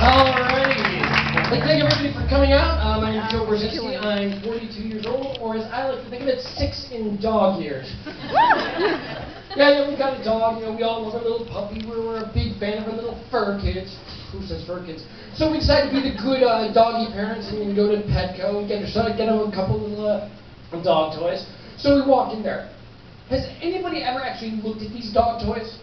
Alrighty. I'd like to thank everybody for coming out. My name is Joe Brzezinski. I'm 42 years old, or as I like to think of it, 6 in dog years. Yeah, we got a dog. You know, we all love our little puppy. We're a big fan of our little fur kids. Who says fur kids? So we decided to be the good doggy parents and go to Petco and get them a couple little dog toys. So we walked in there. Has anybody ever actually looked at these dog toys?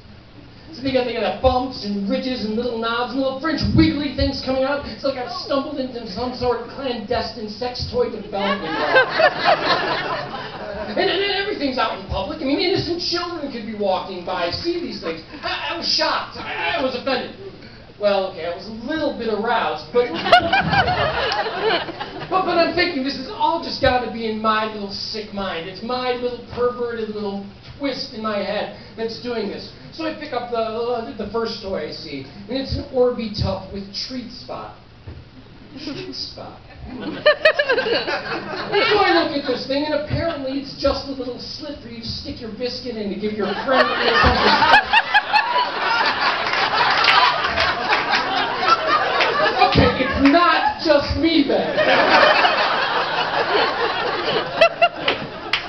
So they got bumps and ridges and little knobs and little French wiggly things coming out. It's like I've stumbled into some sort of clandestine sex toy development. and everything's out in public. I mean, innocent children could be walking by, see these things. I was shocked. I was offended. Well, okay, I was a little bit aroused, but but I'm thinking this is all just got to be in my little sick mind. It's my little perverted little twist in my head that's doing this. So I pick up the first toy I see, and it's an Orby Tough with treat spot. Treat spot. So I look at this thing, and apparently it's just a little slit for you to stick your biscuit in to give your friend a little something. Okay, it's not just me then.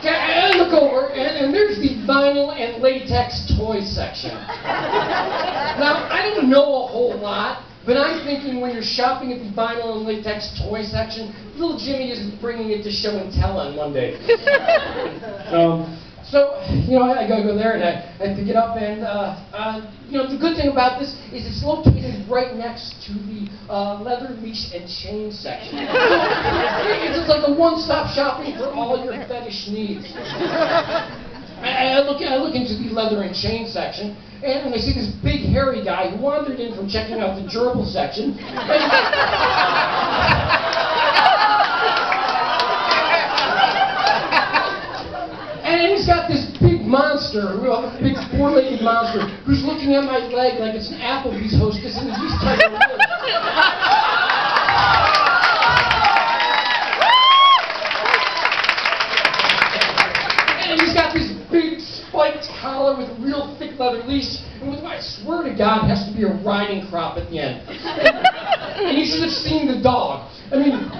I look over, and there's the vinyl and latex toy section. Now, I don't know a whole lot, but I'm thinking when you're shopping at the vinyl and latex toy section, little Jimmy isn't bringing it to show and tell on Monday. So, you know, I go there and I pick it up, and you know, the good thing about this is it's located right next to the leather leash and chain section. It's just like a one-stop shopping for all your fetish needs. I look into the leather and chain section, and I see this big hairy guy who wandered in from checking out the gerbil section. And he's got this big monster, a big four-legged monster, who's looking at my leg like it's an Applebee's hostess and he's trying to live. And he's got this big spiked collar with a real thick leather leash, and with I swear to God, it has to be a riding crop at the end. And you should have seen the dog. I mean,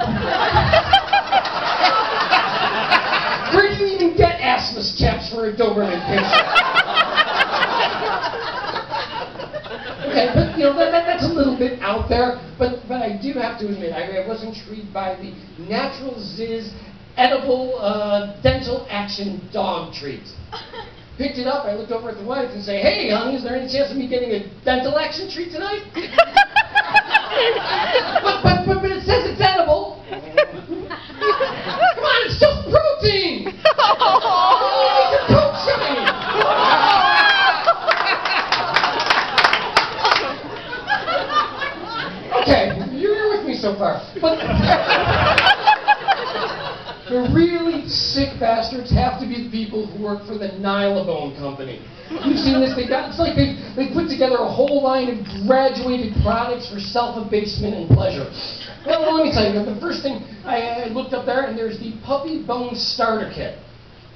where do you even get assless chaps for a Doberman picture? Okay, but you know that's a little bit out there. But I do have to admit, I was intrigued by the Natural Ziz edible dental action dog treat. Picked it up. I looked over at the wife and say, "Hey, honey, is there any chance of me getting a dental action treat tonight?" but it says it's edible. Come on, it's just protein. It's coat shine. Okay, you're with me so far. But the really sick bastards have to be the people who work for the Nylabone Company. You've seen this? It's like they put together a whole line of graduated products for self-abasement and pleasure. Well, let me tell you, the first thing I looked up there, and there's the Puppy Bone Starter Kit.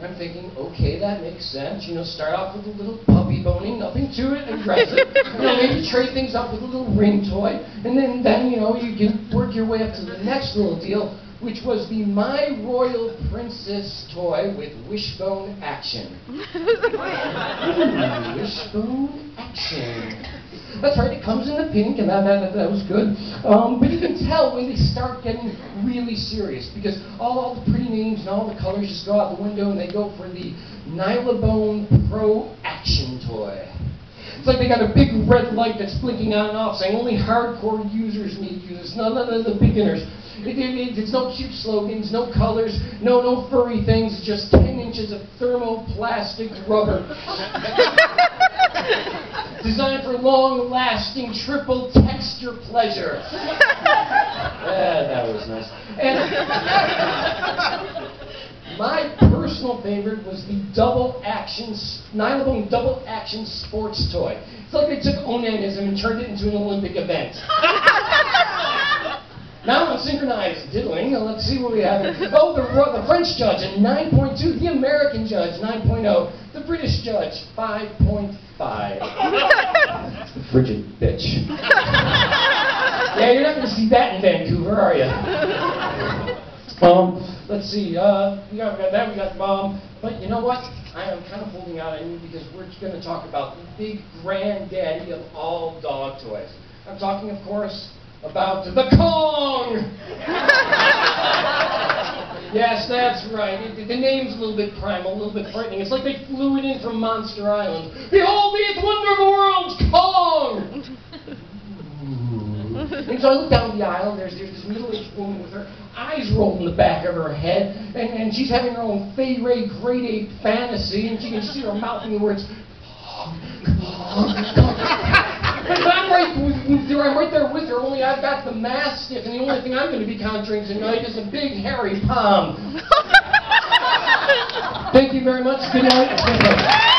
I'm thinking, okay, that makes sense. You know, start off with a little puppy boning, nothing to it, aggressive. You know, maybe trade things up with a little ring toy, and then you know, you can work your way up to the next little deal, which was the My Royal Princess toy with wishbone action. Wishbone action. That's right, it comes in the pink, and that was good. But you can tell when they start getting really serious, because all the pretty names and all the colors just go out the window, and they go for the Nylabone Pro Action toy. It's like they got a big red light that's blinking on and off, saying only hardcore users need to use this, none of the beginners. It's no cute slogans, no colors, no furry things, just 10 inches of thermoplastic rubber. Designed for long-lasting triple texture pleasure. That was nice. And my personal favorite was the Nylabone Double Action Sports Toy. It's like they took onanism and turned it into an Olympic event. Now on synchronized diddling, let's see what we have here. Oh, the French judge, a 9.2. The American judge, 9.0. The British judge, 5.5. The frigid bitch. Yeah, you're not going to see that in Vancouver, are you? Let's see. We got that. We got but you know what? I am kind of holding out on you because we're going to talk about the big granddaddy of all dog toys. I'm talking, of course, about the Kong! Yes, that's right. The name's a little bit primal, a little bit frightening. It's like they flew it in from Monster Island. Behold the eighth wonder of the world, Kong! And so I look down the aisle, and there's this middle-aged woman with her eyes rolled in the back of her head, and she's having her own Fay Ray grade 8 fantasy, and she can see her mouthing the words, Kong, Kong, Kong. But I'm right there with her, only I've got the Mastiff, and the only thing I'm going to be conjuring tonight is a big hairy palm. Thank you very much. Good night.